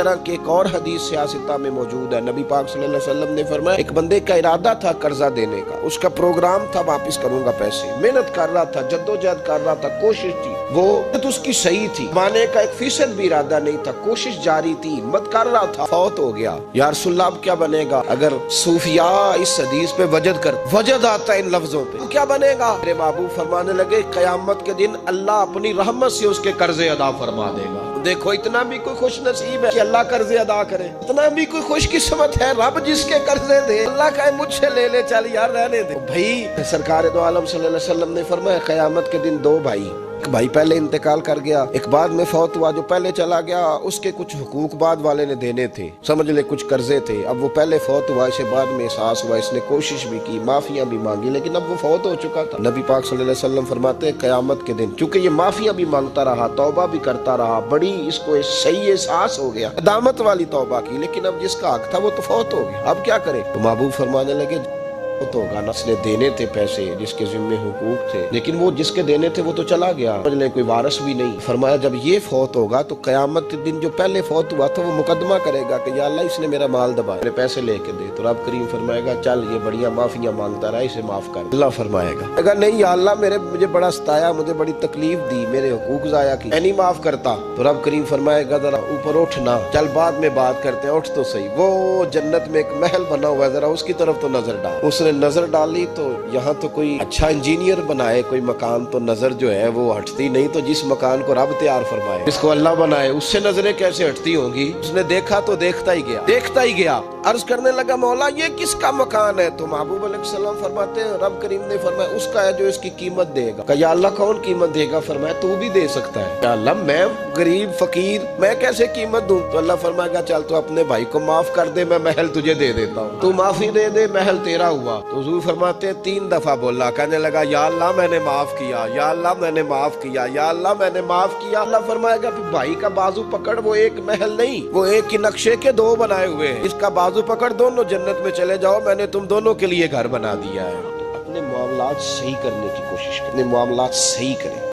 طرح کے ایک اور حدیث سیاستہ میں موجود ہے، نبی پاک صلی اللہ علیہ وسلم نے فرمایا ایک بندے کا ارادہ تھا قرضہ دینے کا، اس کا پروگرام تھا واپس کروں گا پیسے، محنت کر رہا تھا، جدوجہد کر رہا تھا، کوشش تھی، وہ اس کی صحیح تھی، مانے کا 1% بھی ارادہ نہیں تھا، کوشش جاری تھی، ہمت کر رہا تھا، فوت ہو گیا۔ یا رسول اللہ اب کیا بنے گا؟ اگر صوفیاء اس حدیث پہ وجد آتا ہے ان لفظوں پہ، کیا بنے گا؟ میرے محبوب فرمانے لگے قیامت کے دن اللہ اپنی رحمت سے اس کے قرضے ادا فرما دے گا۔ دیکھو اتنا بھی کوئی خوش نصیب ہے کہ اللہ قرضے ادا کرے، اتنا بھی کوئی خوش قسمت ہے رب جس کے قرضے دے، اللہ کہے مجھ سے لے لے، چل یار رہنے دے۔ بھائی سرکار دو عالم صلی اللہ علیہ وسلم نے فرمایا قیامت کے دن دو بھائی، ایک بھائی پہلے انتقال کر گیا، ایک بعد میں فوت ہوا، جو پہلے چلا گیا اس کے کچھ حقوق بعد والے نے دینے تھے، سمجھ لے کچھ قرضے تھے، اب وہ پہلے فوت ہوا، اسے بعد میں احساس ہوا، اس نے کوشش بھی کی، معافیاں بھی مانگی، لیکن اب وہ فوت ہو چکا تھا۔ نبی پاک صلی اللہ علیہ وسلم فرماتے ہیں قیامت کے دن چونکہ یہ معافیاں بھی مانگتا رہا، توبہ بھی کرتا رہا، بڑی اس کو صحیح احساس ہو گیا، ندامت والی توبہ کی، لیکن اب جس کا حق تھا وہ تو فوت ہو گیا، اب کیا کرے؟ تو محبوب فرمانے لگے ہوگا نا، اس نے دینے تھے پیسے، جس کے ذمے حقوق تھے، لیکن وہ جس کے دینے تھے وہ تو چلا گیا، کوئی وارث بھی نہیں۔ فرمایا جب یہ فوت ہوگا تو قیامت کے دن جو پہلے فوت ہوا تھا وہ مقدمہ کرے گا کہ یا اللہ اس نے میرا مال دبایا، میرے پیسے لے کے دے، تو رب کریم فرمائے گا چل یہ بڑیاں معافیاں مانگتا رہا، اسے معاف کر۔ اللہ فرمائے گا اگر نہیں یا اللہ مجھے بڑا ستایا، مجھے بڑی تکلیف دی، میرے حقوق ضائع کی، میں نہیں معاف کرتا، تو رب کریم فرمائے گا ذرا اوپر اٹھنا، چل بعد میں بات کرتے ہیں، اٹھ تو صحیح، وہ جنت میں ایک محل بنا ہوا ہے، ذرا اس کی طرف تو نظر ڈال۔ اس نے نظر ڈالی تو یہاں تو کوئی اچھا انجینئر بنائے کوئی مکان تو نظر جو ہے وہ ہٹتی نہیں، تو جس مکان کو رب تیار فرمائے، جس کو اللہ بنائے، اس سے نظریں کیسے ہٹتی ہوں گی؟ اس نے دیکھا تو دیکھتا ہی گیا، عرض کرنے لگا مولا یہ کس کا مکان ہے؟ تو محبوب علیہ السلام فرماتے ہیں رب کریم نے فرمایا اس کا ہے جو اس کی قیمت دے گا۔ کہا یا اللہ کون قیمت دے گا؟ فرمایا تو بھی دے سکتا ہے۔ یا اللہ میں غریب فقیر میں کیسے قیمت دوں؟ تو اللہ فرمائے گا چل تو اپنے بھائی کو معاف کر دے، میں محل تجھے دے دیتا ہوں، تو معافی دے دے، محل تیرا ہوا۔ تو حضور فرماتے ہیں 3 دفعہ بولا، کہنے لگا یا اللہ میں نے معاف کیا، یا اللہ میں نے معاف کیا، یا اللہ میں نے معاف کیا۔ اللہ فرمائے گا پھر بھائی کا بازو پکڑ، وہ ایک محل نہیں، وہ ایک ہی نقشے کے 2 بنائے ہوئے ہیں، اس کا بازو پکڑ، دونوں جنت میں چلے جاؤ، میں نے تم دونوں کے لیے گھر بنا دیا ہے۔ تو اپنے معاملات صحیح کرنے کی کوشش کریں، اپنے معاملات صحیح کریں۔